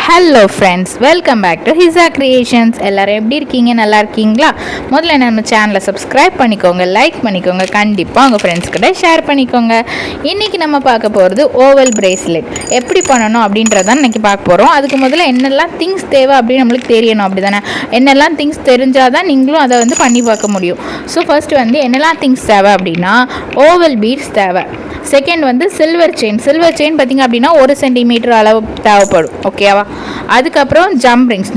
Hello friends, welcome back to Hisa Creations. எல்லோரும் எப்படி இருக்கீங்க? நல்லா இருக்கீங்களா? முதல்ல நம்ம சேனலை சப்ஸ்கிரைப் பண்ணிக்கோங்க, லைக் பண்ணிக்கோங்க, கண்டிப்பாக உங்கள் ஃப்ரெண்ட்ஸ் கிட்ட ஷேர் பண்ணிக்கோங்க. இன்றைக்கி நம்ம பார்க்க போகிறது ஓவல் பிரேஸ்லெட் எப்படி பண்ணணும் அப்படின்றதான் இன்றைக்கி பார்க்க போகிறோம். அதுக்கு முதல்ல என்னெல்லாம் திங்ஸ் தேவை அப்படின்னு நம்மளுக்கு தெரியணும், அப்படி தானே? என்னெல்லாம் திங்ஸ் தெரிஞ்சால் தான் நீங்களும் அதை பண்ணி பார்க்க முடியும். ஸோ ஃபர்ஸ்ட் என்னெல்லாம் திங்ஸ் தேவை அப்படின்னா, ஓவல் பீட்ஸ் தேவை. செகண்ட் சில்வர் செயின் பார்த்திங்க அப்படின்னா 1 சென்டிமீட்டர் அளவு தேவைப்படும். ஓகேவா? அதுக்கப்புறம் ஜம்ப்ரிங்ஸ்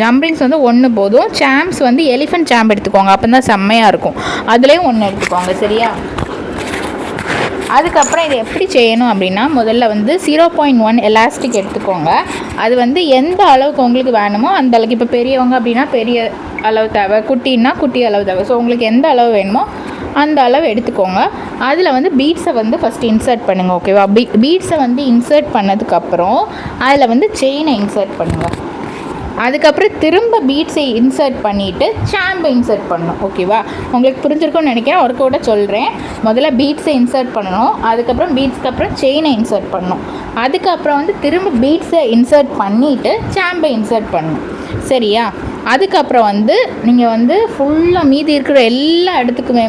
1 போதும். சாம்ப்ஸ் எலிஃபென்ட் சாம்ப் எடுத்துக்கோங்க, அப்போ தான் செம்மையாக இருக்கும். அதுலேயும் 1 எடுத்துக்கோங்க, சரியா? அதுக்கப்புறம் இதை எப்படி செய்யணும் அப்படின்னா, முதல்ல 0.1 எலாஸ்டிக் எடுத்துக்கோங்க. அது எந்த அளவுக்கு உங்களுக்கு வேணுமோ அந்த அளவுக்கு. இப்போ பெரியவங்க அப்படின்னா பெரிய அளவு தேவை, குட்டின்னா குட்டி அளவு தேவை. ஸோ உங்களுக்கு எந்த அளவு வேணுமோ அந்த அளவு எடுத்துக்கோங்க. அதில் பீட்ஸை ஃபஸ்ட்டு இன்சர்ட் பண்ணுங்கள். ஓகேவா? பீட்ஸை இன்சர்ட் பண்ணதுக்கப்புறம் அதில் செயினை இன்சர்ட் பண்ணுங்கள். அதுக்கப்புறம் திரும்ப பீட்ஸை இன்சர்ட் பண்ணிவிட்டு சாம்பை இன்சர்ட் பண்ணணும். ஓகேவா? உங்களுக்கு புரிஞ்சிருக்கும்னு நினைக்கிறேன். ஒரு கூட சொல்கிறேன். முதல்ல பீட்ஸை இன்சர்ட் பண்ணணும், அதுக்கப்புறம் பீட்ஸ்க்கு அப்புறம் செயினை இன்சர்ட் பண்ணணும், அதுக்கப்புறம் திரும்ப பீட்ஸை இன்சர்ட் பண்ணிவிட்டு சாம்பை இன்சர்ட் பண்ணணும். சரியா? அதுக்கப்புறம் நீங்கள் ஃபுல்லாக மீதி இருக்கிற எல்லா இடத்துக்குமே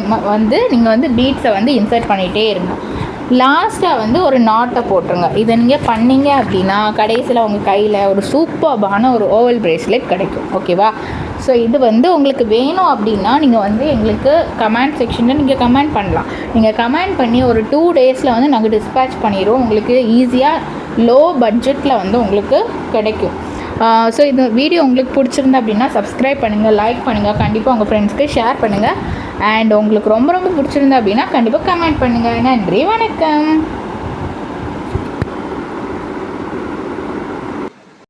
நீங்கள் பீட்ஸை இன்சர்ட் பண்ணிகிட்டே இருங்க. லாஸ்ட்டாக ஒரு நாட்டை போட்டுருங்க. இதை நீங்கள் பண்ணிங்க அப்படின்னா கடைசியில் உங்கள் கையில் ஒரு சூப்பர்பான ஒரு ஓவல் பிரேஸ்லெட் கிடைக்கும். ஓகேவா? ஸோ இது உங்களுக்கு வேணும் அப்படின்னா நீங்கள் எங்களுக்கு கமெண்ட் செக்ஷனில் நீங்கள் கமெண்ட் பண்ணலாம். நீங்கள் கமெண்ட் பண்ணி ஒரு 2 டேஸில் நாங்கள் டிஸ்பேட்ச் பண்ணிடுவோம். உங்களுக்கு ஈஸியாக லோ பட்ஜெட்டில் உங்களுக்கு கிடைக்கும். ஸோ இந்த வீடியோ உங்களுக்கு பிடிச்சிருந்தா அப்படின்னா சப்ஸ்கிரைப் பண்ணுங்கள், லைக் பண்ணுங்கள், கண்டிப்பாக உங்கள் ஃப்ரெண்ட்ஸ்க்கு ஷேர் பண்ணுங்கள். அண்ட் உங்களுக்கு ரொம்ப ரொம்ப பிடிச்சிருந்தா அப்படின்னா கண்டிப்பாக கமெண்ட் பண்ணுங்கள். நன்றி, வணக்கம்.